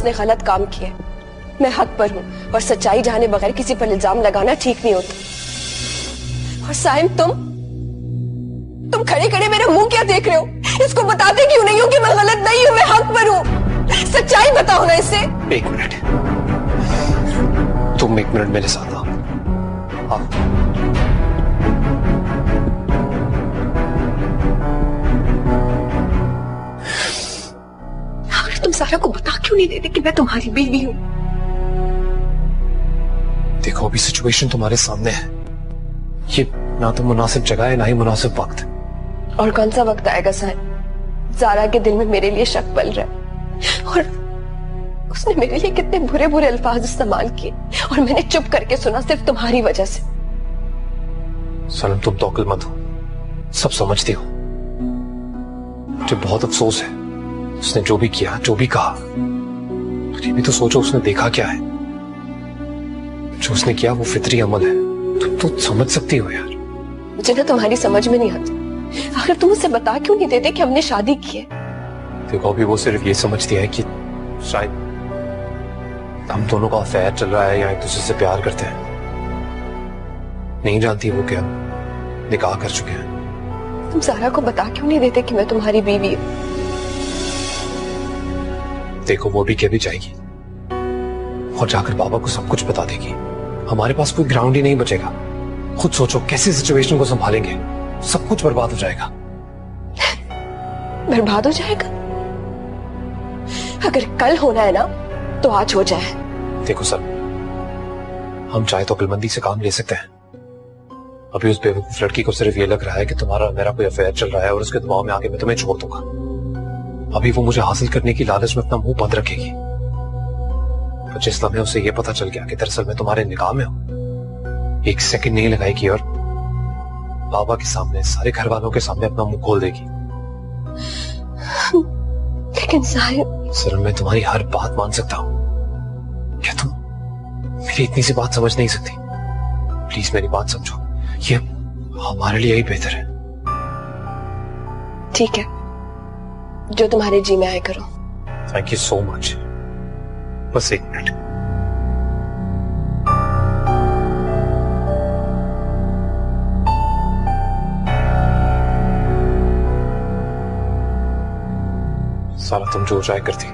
उसने गलत काम किया। मैं हक पर हूँ और सच्चाई जाने बगैर किसी पर इल्जाम लगाना ठीक नहीं होता। और साइम, तुम खड़े खड़े मेरा मुंह क्या देख रहे हो? इसको बताते क्यों नहीं हो कि मैं गलत नहीं हूँ, मैं हक पर हूँ? सच्चाई बताओ ना इसे। एक मिनट, तुम एक मिनट मेरे साथ आओ। तुम सारा को बता क्यों नहीं देते कि मैं तुम्हारी बीवी हूँ? देखो, अभी सिचुएशन तुम्हारे सामने है। ये ना तो मुनासिब जगह है, ना ही मुनासिब वक्त। और कौन सा वक्त आएगा साइम? ज़ारा के दिल में मेरे लिए शक पल रहा है और उसने मेरे लिए कितने बुरे बुरे अल्फाज इस्तेमाल किए और मैंने चुप करके सुना सिर्फ तुम्हारी वजह से। सनम, तुम तो अक्लमंद हो, सब समझती हो। मुझे बहुत अफसोस है उसने जो भी किया, जो भी कहा। ये भी तो सोचो उसने देखा क्या है। जो उसने किया वो फितरी अमल है। तुम तो समझ सकती हो यार। मुझे ना तुम्हारी समझ में नहीं आती। आखिर तुम उसे बता क्यों नहीं देते कि हमने शादी की है? देखो, अभी वो सिर्फ ये समझती है कि शायद हम दोनों का अफेयर चल रहा है या एक दूसरे से प्यार करते हैं। नहीं जानती वो कि हम निकाह कर चुके हैं। तुम ज़ारा को बता क्यों नहीं देते कि मैं तुम्हारी बीवी हूँ? देखो, वो भी क्या भी जाएगी और जाकर बाबा को सब कुछ बता देगी। हमारे पास कोई ग्राउंड ही नहीं बचेगा। खुद सोचो कैसे सिचुएशन को संभालेंगे। सब कुछ बर्बाद हो जाएगा। बर्बाद हो जाएगा? अगर कल होना है ना तो आज हो जाए। देखो सर, हम चाहे तो अक्लमंदी से काम ले सकते हैं। अभी उस बेवकूफ लड़की को सिर्फ ये लग रहा है कि तुम्हारा मेरा कोई अफेयर चल रहा है और उसके दबाव में आके मैं तुम्हें छोड़ दूंगा। अभी वो मुझे हासिल करने की लालच में अपना मुंह बंद रखेगी। पर जिस लम्हे उसे ये पता चल गया कि दरअसल मैं तुम्हारे निकाह में हूं, एक सेकंड नहीं लगाएगी और बाबा के सामने, सारे घर वालों के सामने अपना मुंह खोल देगी। लेकिन साहिब, सर, मैं तुम्हारी हर बात मान सकता हूं। क्या तुम मेरी इतनी सी बात समझ नहीं सकती? प्लीज मेरी बात समझो। ये हमारे लिए ही बेहतर है। ठीक है, जो तुम्हारे जी में आए करो। Thank you so much. बस एक मिनट। सारा तुम जो चाहे करती,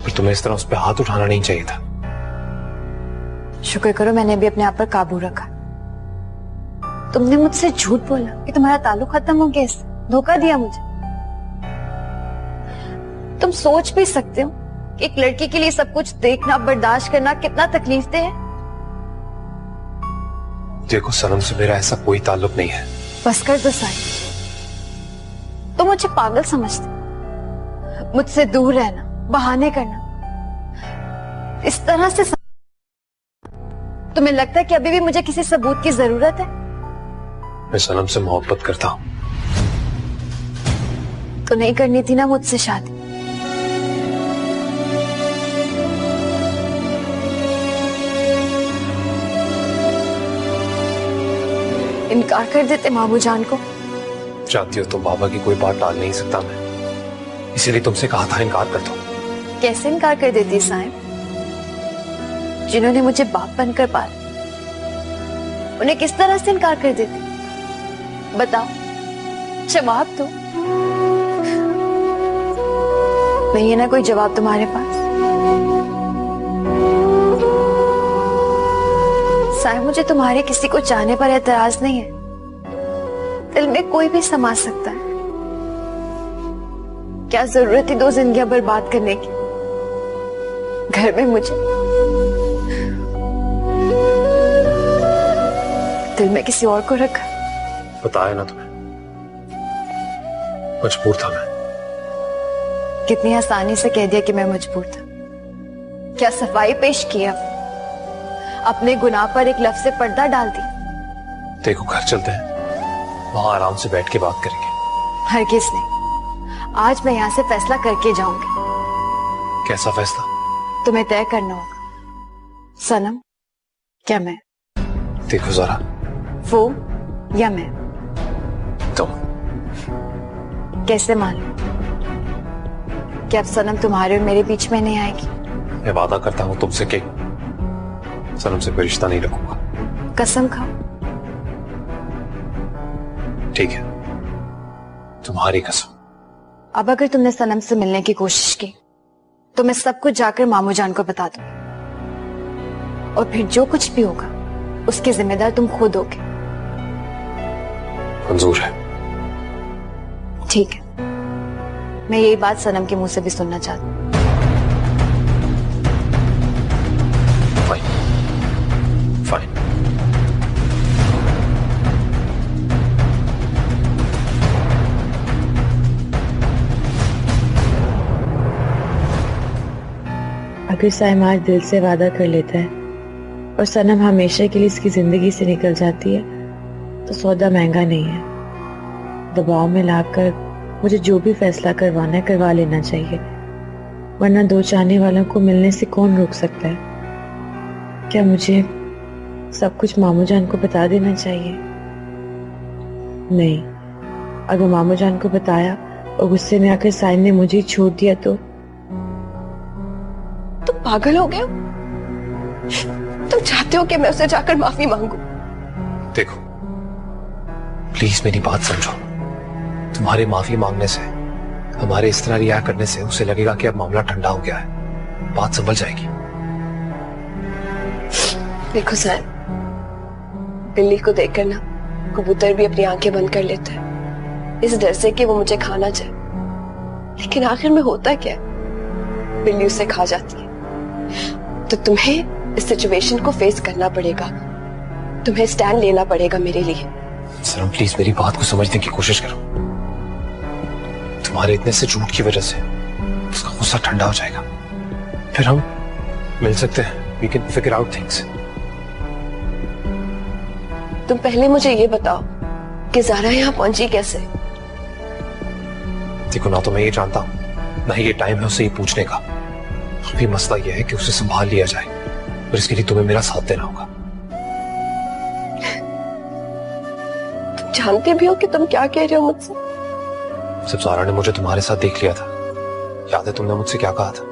पर तुम्हें इस तरह उस पर हाथ उठाना नहीं चाहिए था। शुक्र करो मैंने भी अपने आप पर काबू रखा। तुमने मुझसे झूठ बोला कि तुम्हारा ताल्लुक खत्म हो गया, इससे धोखा दिया मुझे। तुम सोच भी सकते हो कि एक लड़की के लिए सब कुछ देखना, बर्दाश्त करना कितना तकलीफ दे है। देखो सनम, से मेरा ऐसा कोई ताल्लुक नहीं है। बस कर दो साई। तुम मुझे पागल समझते, मुझसे दूर रहना, बहाने करना, इस तरह से तुम्हें लगता है कि अभी भी मुझे किसी सबूत की जरूरत है? मैं सनम से मोहब्बत करता हूं। तो नहीं करनी थी ना मुझसे शादी? इनकार कर देते मामू जान को। जानती हो तुम बाबा की कोई बात टाल नहीं सकता मैं, इसीलिए तुमसे कहा था इनकार कर दो। कैसे इनकार कर देती साहिब? जिन्होंने मुझे बाप बनकर पाला, उन्हें किस तरह से इनकार कर देती? बताओ, जवाब दो। नहीं है ना कोई जवाब तुम्हारे पास? साहिब, मुझे तुम्हारे किसी को चाहने पर एतराज नहीं है। दिल में कोई भी समा सकता है। क्या जरूरत थी 2 जिंदगियां बर्बाद करने की? घर में मुझे, दिल में किसी और को रखा। बताया ना तुम्हें, मजबूर था मैं। कितनी आसानी से कह दिया कि मैं मजबूर था। क्या सफाई पेश किया, अपने गुनाह पर एक लफ्ज से पर्दा डाल दी। देखो, घर चलते हैं, वहां आराम से बैठ के बात करेंगे। हरगिज नहीं, आज मैं यहाँ से फैसला करके जाऊंगी। कैसा फैसला? तुम्हें तय करना होगा। सनम क्या मैं? देखो जरा, वो या मैं? तुम। कैसे मान लूं? कि अब सनम तुम्हारे और मेरे बीच में नहीं आएगी। मैं वादा करता हूं तुमसे कि सनम से कोई रिश्ता नहीं रखूंगा। कसम खाओ। ठीक है, तुम्हारी कसम। अब अगर तुमने सनम से मिलने की कोशिश की तो मैं सब कुछ जाकर मामू जान को बता दूं, और फिर जो कुछ भी होगा उसके जिम्मेदार तुम खुद होगे। मंजूर है। ठीक है, मैं यही बात सनम के मुंह से भी सुनना चाहती हूँ। Fine fine. अगर साइम आज दिल से वादा कर लेता है और सनम हमेशा के लिए इसकी जिंदगी से निकल जाती है तो सौदा महंगा नहीं है। दबाव में लाकर मुझे जो भी फैसला करवाना है करवा लेना चाहिए, वरना दो चाहने वालों को मिलने से कौन रोक सकता है। क्या मुझे सब कुछ मामू जान को बता देना चाहिए? नहीं, अगर मामू जान को बताया और गुस्से में आकर साइम ने मुझे छोड़ दिया तो तुम पागल हो गए हो? तुम चाहते हो कि मैं उसे जाकर माफी मांगू? देखो प्लीज मेरी बात समझो। तुम्हारे माफी मांगने से, हमारे इस तरह रिएक्ट करने से उसे लगेगा कि अब मामला ठंडा हो गया है, बात संभल जाएगी। देखो सर, बिल्ली को देखकर ना कबूतर भी अपनी आंखें बंद कर लेता है इस डर से कि वो मुझे खाना चाहे, लेकिन आखिर में होता क्या है, बिल्ली उसे खा जाती है। तो तुम्हें इस सिचुएशन को फेस करना पड़ेगा, तुम्हें स्टैंड लेना पड़ेगा मेरे लिए। सनम प्लीज मेरी बात को समझने की कोशिश करो। तुम्हारे इतने से झूठ की वजह से उसका गुस्सा ठंडा हो जाएगा, फिर हम मिल सकते हैं। We can figure out things. तुम पहले मुझे ये बताओ कि ज़ारा यहाँ पहुंची कैसे? देखो ना तो मैं ये जानता हूँ ना ही ये टाइम है उसे ये पूछने का। अभी मसला ये है कि उसे संभाल लिया जाए, और इसके लिए तुम्हें मेरा साथ देना होगा। तुम जानते भी हो कि तुम क्या कह रहे हो मुझसे? जब ज़ारा ने मुझे तुम्हारे साथ देख लिया था, याद है तुमने मुझसे क्या कहा था?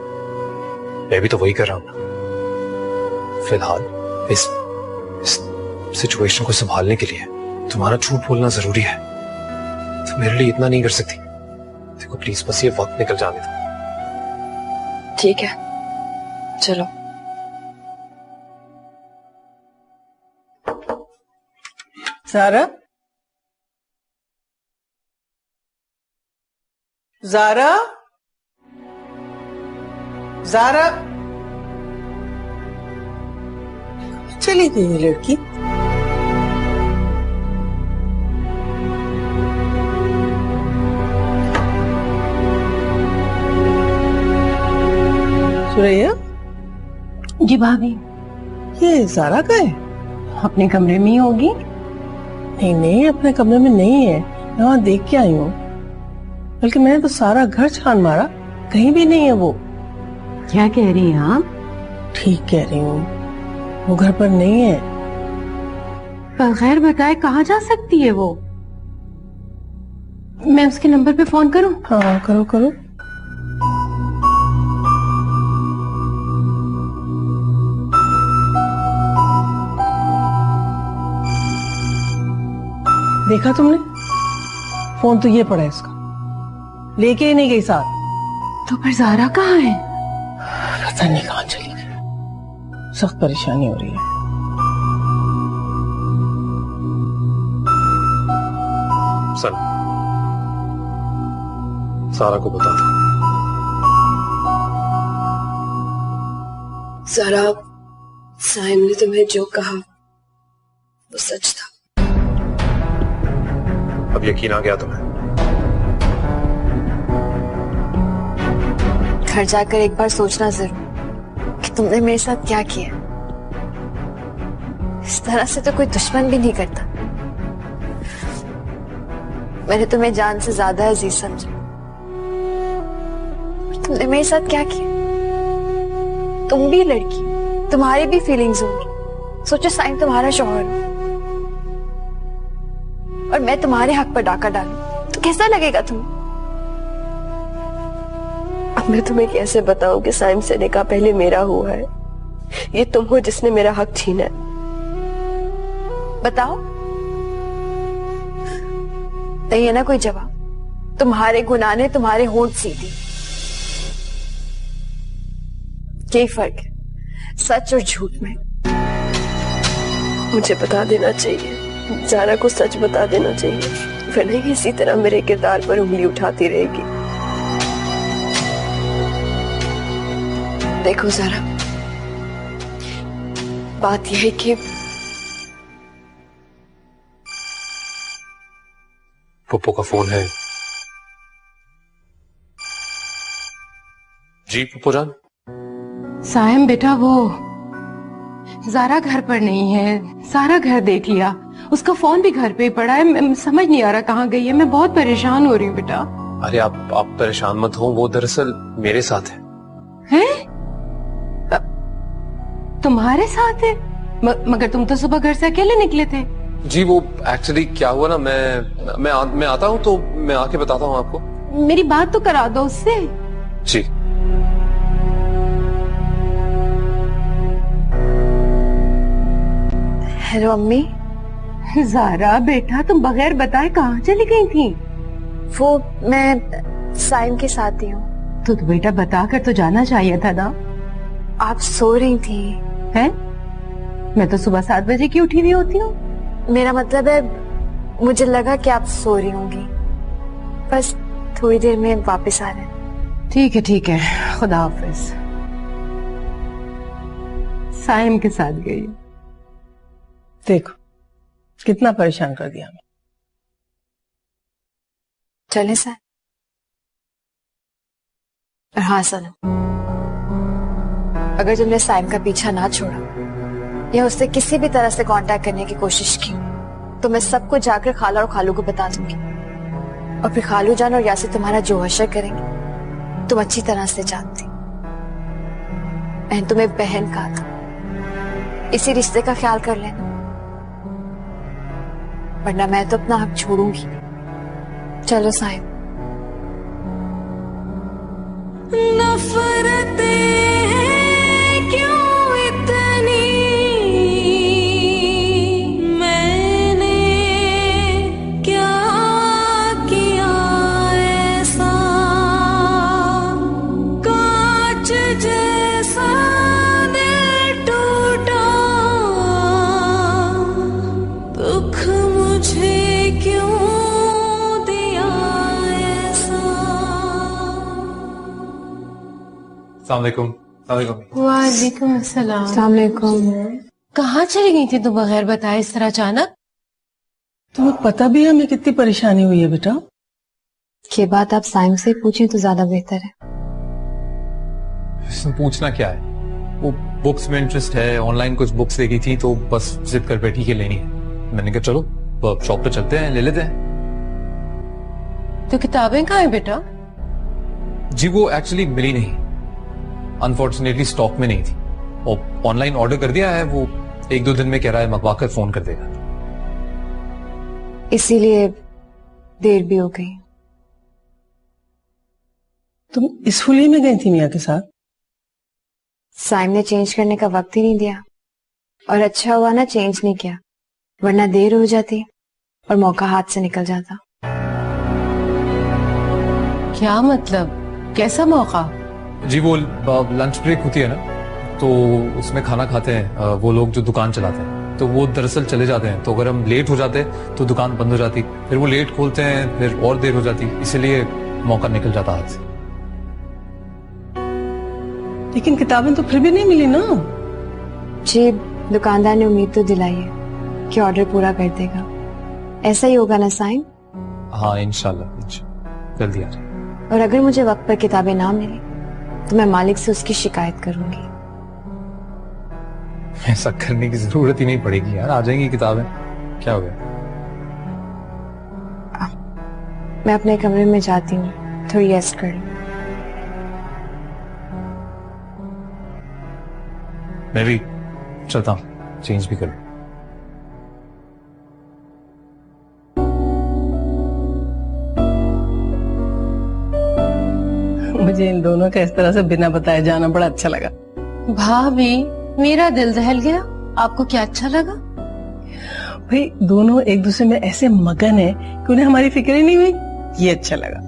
मैं भी तो वही कर रहा हूं ना। फिलहाल इस सिचुएशन को संभालने के लिए तुम्हारा झूठ बोलना जरूरी है। तुम मेरे लिए इतना नहीं कर सकती। देखो प्लीज बस ये वक्त निकल जाने दो। ठीक है, चलो। ज़ारा, ज़ारा, ज़ारा, चली गई ये लड़की। सुरैया, जी भाभी, ये ज़ारा का है? अपने कमरे में ही होगी। नहीं नहीं, अपने कमरे में नहीं है, मैं वहां देख के आई हूँ। बल्कि मैंने तो सारा घर छान मारा, कहीं भी नहीं है वो। क्या कह रही हैं आप? ठीक कह रही हूँ, वो घर पर नहीं है। बगैर बताए कहाँ जा सकती है वो? मैं उसके नंबर पे फोन करूं? हाँ करो करो। देखा तुमने, फोन तो ये पड़ा है इसका, लेके ही नहीं गई साथ। तो फिर ज़ारा कहाँ है? पता नहीं कहाँ चली गई। सख्त परेशानी हो रही है। सन, ज़ारा को बता दो। ज़ारा, साइम ने तुम्हें जो कहा वो सच था। अब यकीन आ गया तुम्हें? घर जाकर एक बार सोचना जरूर कि तुमने मेरे साथ क्या किया। इस तरह से तो कोई दुश्मन भी नहीं करता। मैंने तुम्हें जान से ज्यादा अजीज समझा, तुमने मेरे साथ क्या किया? तुम भी लड़की, तुम्हारी भी फीलिंग्स होंगी। सोचो साइम तुम्हारा शौहर हो और मैं तुम्हारे हक पर डाका डालूं तो कैसा लगेगा तुम्हें? अब मैं तुम्हें कैसे बताऊं कि साइम से निकाह पहले मेरा हुआ है, ये तुम हो जिसने मेरा हक छीना है। बताओ, नहीं है ना कोई जवाब? तुम्हारे गुनाह ने तुम्हारे होंठ सीधी। यही फर्क है सच और झूठ में। मुझे बता देना चाहिए, जारा को सच बता देना चाहिए, वरना ये इसी तरह मेरे किरदार पर उंगली उठाती रहेगी। देखो जारा, बात यह है कि पप्पू का फोन है। जी पप्पू जान। साइम बेटा, वो जारा घर पर नहीं है, सारा घर देख लिया, उसका फोन भी घर पे ही पड़ा है, समझ नहीं आ रहा कहाँ गई है, मैं बहुत परेशान हो रही हूँ बेटा। अरे आप परेशान मत हो, वो दरअसल मेरे साथ है। हैं? तुम्हारे साथ है? मगर तुम तो सुबह घर से अकेले निकले थे। जी वो एक्चुअली क्या हुआ ना, मैं आता हूँ तो मैं आके बताता हूँ आपको। मेरी बात तो करा दो उससे। जी हेलो अम्मी। जारा बेटा, तुम बगैर बताए कहाँ चली गई थी? वो मैं साइम के साथ ही हूँ। तो बेटा बता कर तो जाना चाहिए था ना। आप सो रही थी? हैं? मैं तो सुबह 7 बजे की उठी हुई होती हूँ। मेरा मतलब है, मुझे लगा कि आप सो रही होंगी, बस थोड़ी देर में वापस आ रहे हैं। ठीक है, खुदा हाफिज। साइम के साथ गई। देखो कितना परेशान कर दिया हमें। चले सर। और हाँ सनम, अगर तुमने साइम का पीछा ना छोड़ा या उससे किसी भी तरह से कांटेक्ट करने की कोशिश की तो मैं सबको जाकर खाला और खालू को बता दूंगी, और फिर खालू जान और यासिर तुम्हारा जो हशर करेंगे तुम अच्छी तरह से जानती। मैंने तुम्हें बहन कहा था, इसी रिश्ते का ख्याल कर लेना, वरना मैं तो अपना हक छोड़ूंगी। चलो साहिब। वालेकुम अस्सलाम। कहाँ चली गई थी तुम बगैर बताए इस तरह अचानक? तुम्हें पता भी है हमें कितनी परेशानी हुई है बेटा। ये बात आप साइम से पूछें तो ज्यादा बेहतर है। इसमें पूछना क्या है, वो बुक्स में इंटरेस्ट है, ऑनलाइन कुछ बुक्स देखी थी तो बस जिद कर बैठी कि लेनी है। मैंने कहा चलो शॉप पे चलते हैं, ले लेते हैं। तो किताबें कहाँ हैं बेटा? जी वो एक्चुअली मिली नहीं, अनफॉर्चुनेटली स्टॉक में नहीं थी, और ऑनलाइन ऑर्डर कर दिया है, वो 1-2 दिन में कह रहा है मंगवा कर फोन कर देगा। इसीलिए देर भी हो गई। तुम इस हुलिये में गई थी मियाँ के साथ? साइम ने चेंज करने का वक्त ही नहीं दिया, और अच्छा हुआ ना चेंज नहीं किया, वरना देर हो जाती और मौका हाथ से निकल जाता। क्या मतलब, कैसा मौका? जी वो लंच ब्रेक होती है ना, तो उसमें खाना खाते हैं वो लोग जो दुकान चलाते हैं, तो वो दरअसल चले जाते हैं, तो अगर हम लेट हो जाते तो दुकान बंद हो जाती, फिर वो लेट खोलते हैं, फिर और देर हो जाती, इसलिए मौका निकल जाता हाथ से। लेकिन किताबें तो फिर भी नहीं मिली ना। जी दुकानदार ने उम्मीद तो दिलाई है कि ऑर्डर पूरा कर देगा। ऐसा ही होगा ना साइम? हाँ इंशाल्लाह जल्दी आ जाए। और अगर मुझे वक्त पर किताबें ना मिली तो मैं मालिक से उसकी शिकायत करूंगी। ऐसा करने की जरूरत ही नहीं पड़ेगी यार, आ जाएंगी किताबें, क्या हो गया। मैं अपने कमरे में जाती हूँ, थोड़ी रेस्ट कर लूं। मैं भी चलता हूँ, चेंज भी कर लूं। मुझे इन दोनों का इस तरह से बिना बताए जाना बड़ा अच्छा लगा। भाभी, मेरा दिल दहल गया। आपको क्या अच्छा लगा? भाई दोनों एक दूसरे में ऐसे मगन है कि उन्हें हमारी फिक्र ही नहीं हुई, ये अच्छा लगा।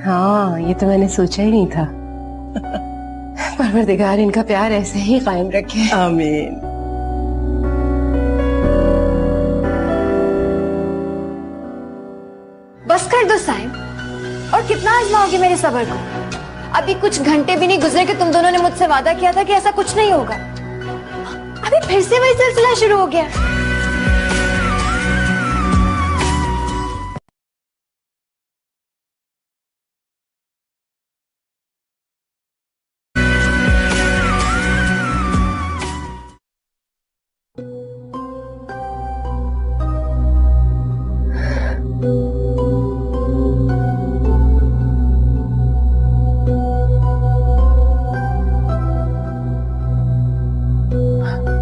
हाँ, ये तो मैंने सोचा ही नहीं था। परवरदिगार इनका प्यार ऐसे ही कायम रखे। आमीन। बस कर दो साइम, और कितना आजमाओगे मेरे सब्र को? अभी कुछ घंटे भी नहीं गुजरे कि तुम दोनों ने मुझसे वादा किया था कि ऐसा कुछ नहीं होगा। अभी फिर से वही सिलसिला शुरू हो गया।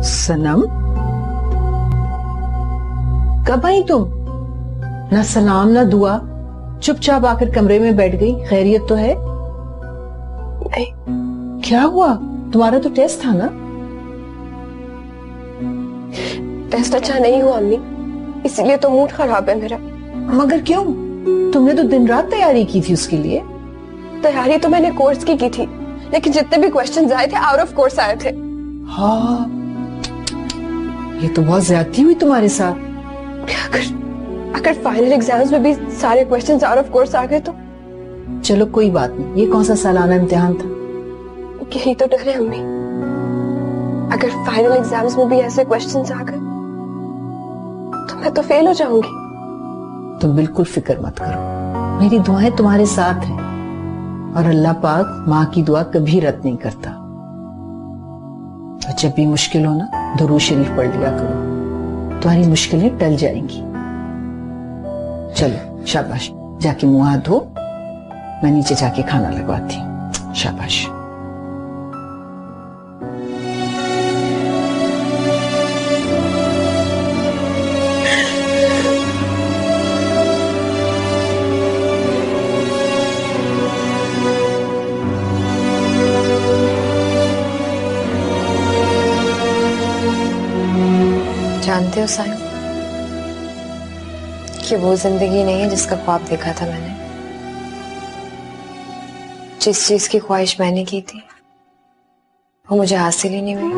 सनम, कब आई तुम? ना सलाम ना दुआ, चुपचाप आकर कमरे में बैठ गई। खैरियत तो है? नहीं। क्या हुआ? तुम्हारा तो टेस्ट था ना? टेस्ट अच्छा नहीं हुआ अम्मी, इसीलिए तो मूड खराब है मेरा। मगर क्यों? तुमने तो दिन रात तैयारी की थी उसके लिए। तैयारी तो मैंने कोर्स की थी, लेकिन जितने भी क्वेश्चंस आए थे आउट ऑफ कोर्स आए थे। हाँ, ये तो बहुत ज्यादती हुई तुम्हारे साथ। अगर फाइनल एग्जाम्स में भी सारे क्वेश्चंस आउट ऑफ कोर्स आ गए तो? चलो कोई बात नहीं, ये कौन सा सालाना इम्तिहान था? यही तो डर है अम्मी, अगर फाइनल एग्जाम्स में भी ऐसे क्वेश्चंस आ गए तो मैं तो फेल हो जाऊंगी। तुम बिल्कुल फिक्र मत करो, मेरी दुआएं तुम्हारे साथ हैं, और अल्लाह पाक माँ की दुआ कभी रद्द नहीं करता। तो जब भी मुश्किल हो ना, दुरूद शरीफ पढ़ लिया करो, तुम्हारी मुश्किलें टल जाएंगी। चलो शाबाश, जाके मुंह हाथ धो, मैं नीचे जाके खाना लगवाती हूँ। शाबाश। जानते हो साइम, कि वो जिंदगी नहीं है जिसका ख्वाब देखा था मैंने। जिस चीज की ख्वाहिश मैंने की थी वो मुझे हासिल ही नहीं हुई।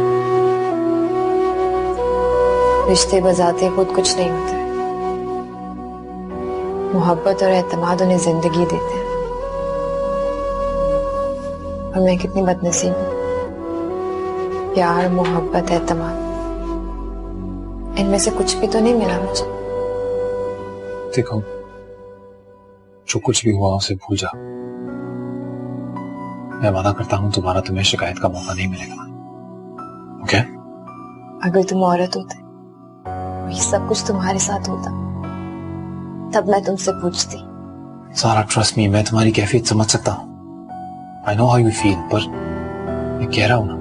रिश्ते बजाते खुद कुछ नहीं होते, मोहब्बत और एतमाद उन्हें जिंदगी देते हैं। और मैं कितनी बदनसीब हूँ। प्यार, मोहब्बत, एतमाद, इनमें से कुछ भी तो नहीं मिला मुझे। देखो, जो कुछ भी हुआ उसे भूल जा। मैं वादा करता हूं दोबारा तुम्हें शिकायत का मौका नहीं मिलेगा। ओके? अगर तुम औरत होते, ये सब कुछ तुम्हारे साथ होता, तब मैं तुमसे पूछती। सारा ट्रस्ट मी, मैं तुम्हारी कैफियत समझ सकता हूं। I know how you feel, पर मैं कह रहा हूं ना,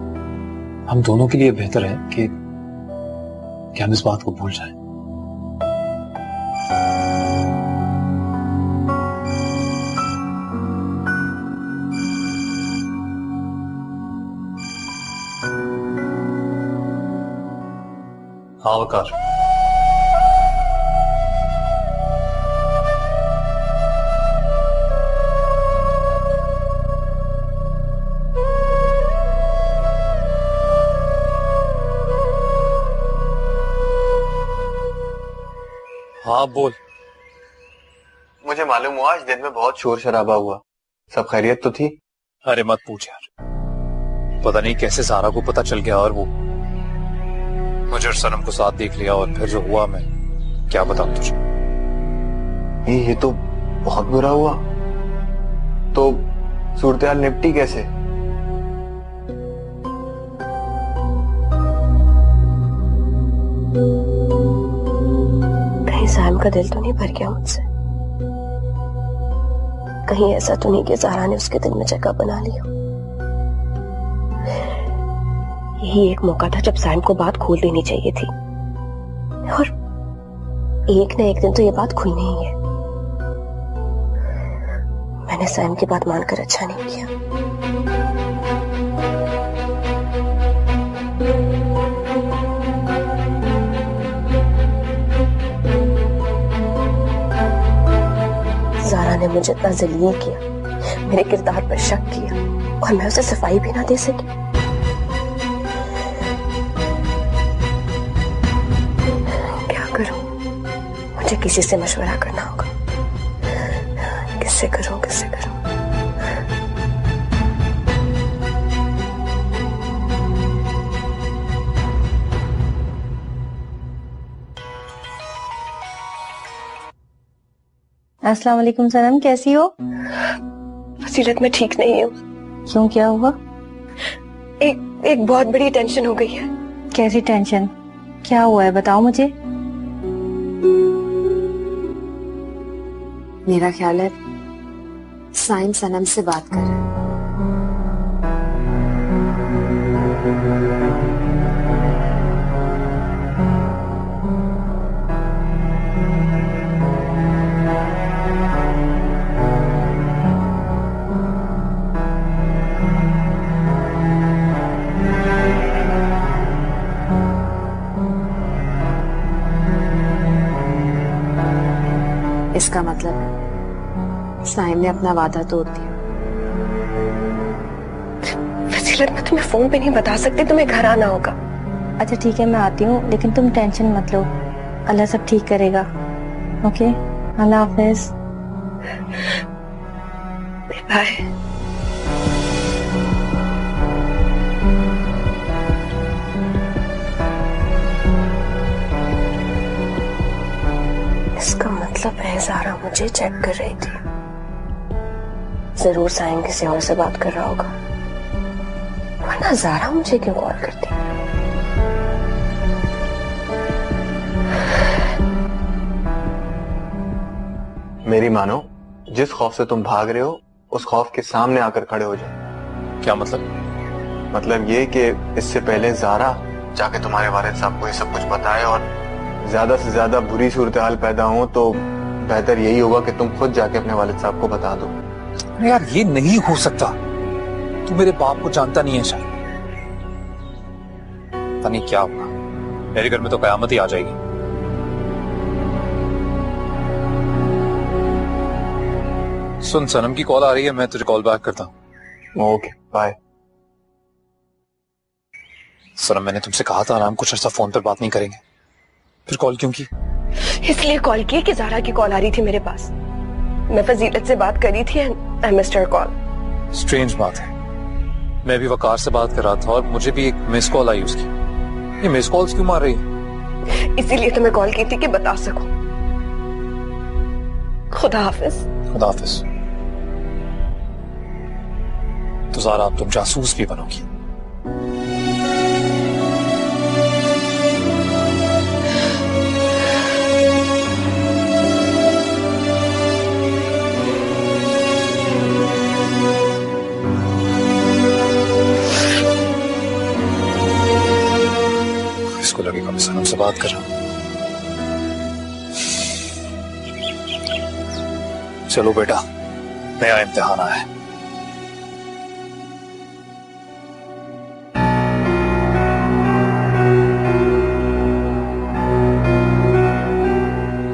हम दोनों के लिए बेहतर है कि हम इस बात को भूल जाएं। हाँ वकार, हाँ बोल। मुझे मालूम हुआ आज दिन में बहुत शोर शराबा हुआ, सब खैरियत तो थी? अरे मत पूछ यार, पता नहीं कैसे सारा को पता चल गया और वो मुझे और सनम को साथ देख लिया, और फिर जो हुआ मैं क्या बताऊं तुझे। ये तो बहुत बुरा हुआ। तो सूरत हाल निपटी कैसे? कहीं सैम का दिल तो नहीं भर गया मुझसे? कहीं ऐसा तो नहीं कि ज़ारा ने उसके दिल में जगह बना ली हो? यही एक मौका था जब सैम को बात खोल देनी चाहिए थी, और एक न एक दिन तो ये बात खुलनी ही है। मैंने साइम की बात मानकर अच्छा नहीं किया। ज़ारा ने मुझे इतना जलील किया, मेरे किरदार पर शक किया और मैं उसे सफाई भी ना दे सकी। क्या करूं? मुझे किसी से मशवरा करना होगा। किससे करूं, किससे करूं? अस्सलाम वालेकुम सनम, कैसी हो? फजीलत मैं ठीक नहीं हूँ। क्यों, क्या हुआ? एक बहुत बड़ी टेंशन हो गई है। कैसी टेंशन? क्या हुआ है, बताओ मुझे। मेरा ख्याल है साइम सनम से बात कर रहा है। इसका मतलब है साइम ने अपना वादा तोड़ दिया। फजीलत मैं तुम्हें फोन पे नहीं बता सकती, तुम्हें घर आना होगा। अच्छा ठीक है, मैं आती हूँ, लेकिन तुम टेंशन मत लो, अल्लाह सब ठीक करेगा। ओके, अल्लाह हाफिज। बाय। इसका मतलब है ज़ारा मुझे चेक कर रही थी। जरूर साइम किसी और से बात कर रहा होगा, वरना ज़ारा मुझे क्यों कॉल करती? मेरी मानो, जिस खौफ से तुम भाग रहे हो उस खौफ के सामने आकर खड़े हो जाओ। क्या मतलब? मतलब ये कि इससे पहले ज़ारा जाके तुम्हारे वालिद साहब को ये सब कुछ बताए और ज्यादा से ज्यादा बुरी सूरत हाल पैदा हो, तो बेहतर यही होगा कि तुम खुद जाके अपने वालिद साहब को बता दो। यार ये नहीं हो सकता, तू मेरे बाप को जानता नहीं है शायद। पता नहीं क्या होगा, मेरे घर में तो कयामत ही आ जाएगी। सुन, सनम की कॉल आ रही है, मैं तुझे कॉल बैक करता हूँ। Okay bye. सनम मैंने तुमसे कहा था ना, हम कुछ अर्सा फोन पर बात नहीं करेंगे, फिर कॉल क्यों की? इसलिए कॉल की कि ज़ारा की कॉल आ रही थी मेरे पास। मैं फजीलत से बात करी थी and I missed her call. Strange बात है, मैं भी वकार से बात कर रहा था और मुझे भी एक मिस कॉल आई उसकी। ये मिस कॉल्स क्यों मार रही है? इसीलिए तो मैं कॉल की थी कि बता सकूं। खुदा हाफिज। खुदा हाफिज। तो ज़ारा अब तुम जासूस भी बनोगी। इसको लगेगा मैं सनम से बात कर रहा हूं। चलो बेटा, नया इम्तिहान आया है।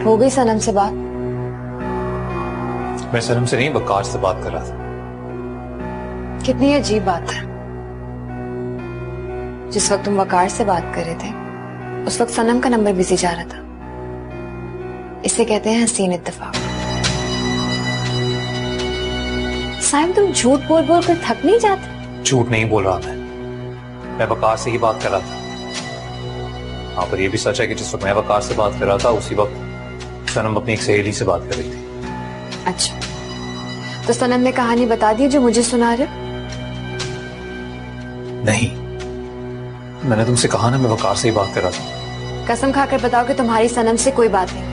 हो गई सनम से बात? मैं सनम से नहीं, वकार से बात कर रहा था। कितनी अजीब बात है, जिस वक्त तुम वकार से बात कर रहे थे उस वक्त सनम का नंबर बिजी जा रहा था। इसे कहते हैं हसीन इत्तेफाक। साइम, तुम झूठ बोल बोल कर थक नहीं जाते? झूठ नहीं बोल रहा मैं वकार से ही बात कर रहा था। हाँ, पर यह भी सच है कि जिस वक्त मैं वकार से बात कर रहा था उसी वक्त सनम अपनी एक सहेली से बात कर रही थी। अच्छा, तो सनम ने कहानी बता दी जो मुझे सुना रहे? नहीं, मैंने तुमसे कहा ना मैं वकार से ही बात कर रहा था। कसम खाकर बताओ कि तुम्हारी सनम से कोई बात नहीं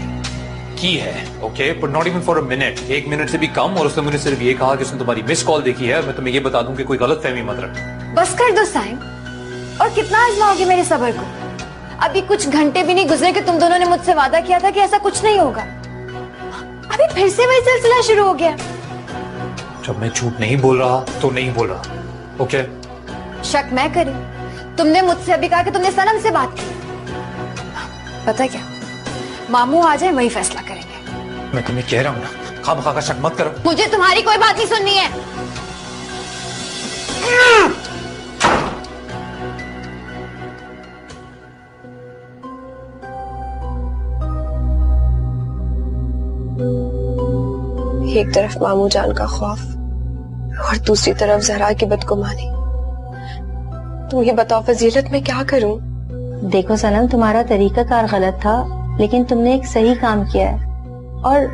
की है। Okay, but not even for a minute, 1 minute से भी कम। और उसने मुझे सिर्फ ये कहा कि उसने तुम्हारी मिस कॉल देखी है। मैं तुम्हें ये बता दूं कि कोई गलत फहमी मत रख। बस कर दो साइम, और कितना आजमाओगे मेरे सब्र को? अभी कुछ घंटे भी नहीं गुजरे कि तुम दोनों ने मुझसे वादा किया था कि ऐसा कुछ नहीं होगा। अभी फिर से वही सिलसिला शुरू हो गया। जब मैं झूठ नहीं बोल रहा तो नहीं बोल रहा, ओके? शक मैं करी? तुमने मुझसे अभी कहा कि तुमने सनम से बात की। पता है क्या, मामू आ जाए वही फैसला करेंगे। मैं तुम्हें कह रहा हूं ना, खामखा का शक मत करो। मुझे तुम्हारी कोई बात नहीं सुननी है। एक तरफ मामू जान का खौफ और दूसरी तरफ जहरा की बदगुमानी। तुम ये बताओ फजीलत मैं क्या करूं? देखो सनम, तुम्हारा तरीकाकार गलत था, लेकिन तुमने एक सही काम किया है। और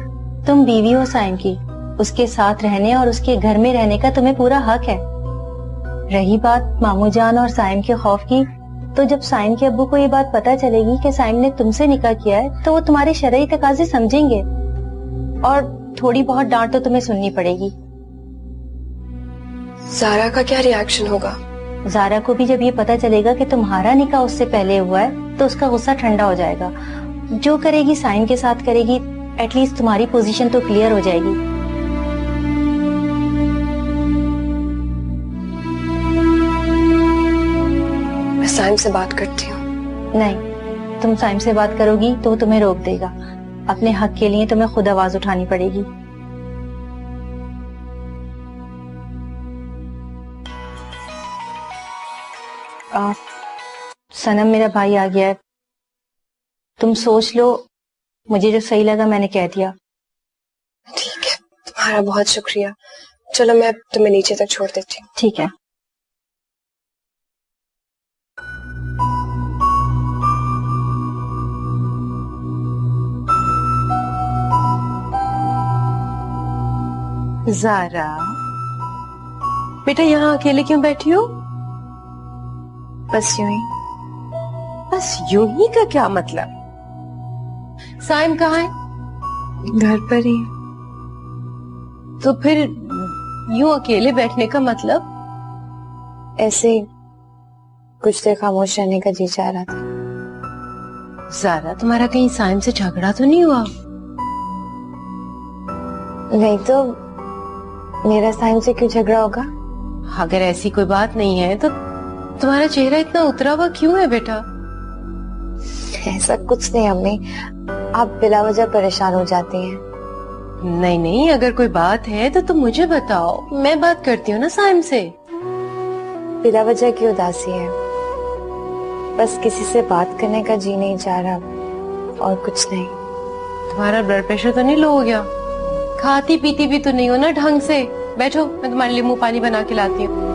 तुम बीवी हो साइम की, उसके साथ रहने और उसके घर में रहने का तुम्हें पूरा हक है। रही बात मामू जान और साइम के खौफ की, तो जब साइम के अब्बू को ये बात पता चलेगी कि साइम ने तुमसे निकाह किया है, तो वो तुम्हारे शरई तकाजे समझेंगे और थोड़ी बहुत डांट तो तुम्हें सुननी पड़ेगी। ज़ारा का क्या रिएक्शन होगा? ज़ारा को भी जब ये पता चलेगा कि तुम्हारा निकाह उससे पहले हुआ है, तो उसका गुस्सा ठंडा हो जाएगा। जो करेगी साइम के साथ करेगी, एटलीस्ट तुम्हारी पोजीशन तो क्लियर हो जाएगी। मैं साइम से बात करती हूँ। नहीं, तुम साइम से बात करोगी तो वो तुम्हें रोक देगा। अपने हक के लिए तुम्हें खुद आवाज उठानी पड़ेगी। सनम, मेरा भाई आ गया है, तुम सोच लो। मुझे जो सही लगा मैंने कह दिया। ठीक है, तुम्हारा बहुत शुक्रिया। चलो मैं तुम्हें नीचे तक छोड़ देती हूँ। ठीक है। ज़ारा बेटा, यहाँ अकेले क्यों बैठी हो? बस यूं ही। बस यूं ही का क्या मतलब? साइम कहाँ है? घर पर ही। तो फिर यूं अकेले बैठने का मतलब? ऐसे कुछ देर खामोश रहने का जी चाह रहा था। ज़ारा, तुम्हारा कहीं साइम से झगड़ा तो नहीं हुआ? नहीं तो मेरा साइम से क्यों झगड़ा होगा? अगर ऐसी कोई बात नहीं है तो तुम्हारा चेहरा इतना उतरा हुआ क्यों है बेटा? ऐसा कुछ नहीं अम्मी, आप बिला वजह परेशान हो जाती हैं। नहीं नहीं, अगर कोई बात है तो तुम मुझे बताओ, मैं बात करती हूँ ना साइम से। बिला वजह की उदासी है, बस किसी से बात करने का जी नहीं चाह रहा, और कुछ नहीं। तुम्हारा ब्लड प्रेशर तो नहीं लो हो गया? खाती पीती भी तो नहीं हो ना ढंग से। बैठो, मैं तुम्हारे लिए मुंह पानी बना के लाती हूँ।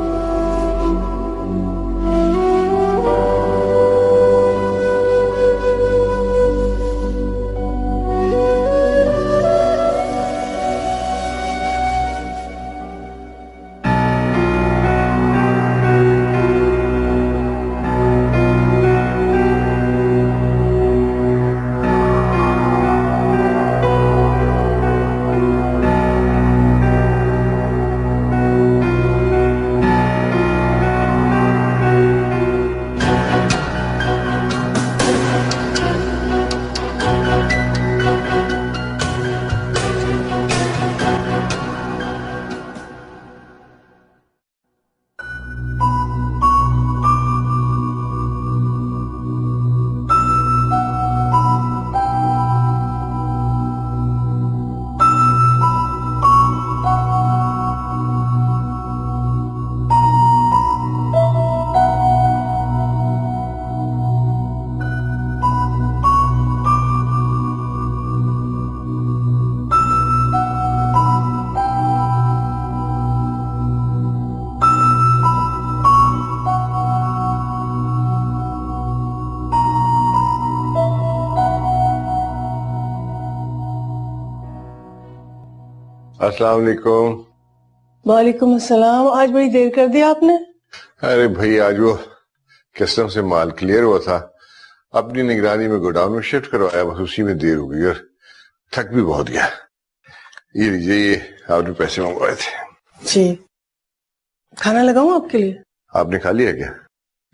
अस्सलाम वालेकुम। वालेकुम अस्सलाम। आज बड़ी देर कर दी आपने। अरे भाई, आज वो कस्टम से माल क्लियर हुआ था, अपनी निगरानी में गोडाउन में शिफ्ट करवाया, बस उसी में देर हो गई और थक भी बहुत गया। ये लीजिए, ये आपने पैसे मंगवाए थे। जी, खाना लगाऊं आपके लिए? आपने खा लिया क्या?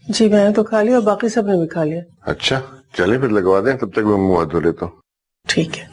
जी मैंने तो खा लिया और बाकी सबने भी खा लिया। अच्छा, चले फिर लगवा दें, तब तक मैं मुंह हाथ धो लेता हूँ। ठीक है।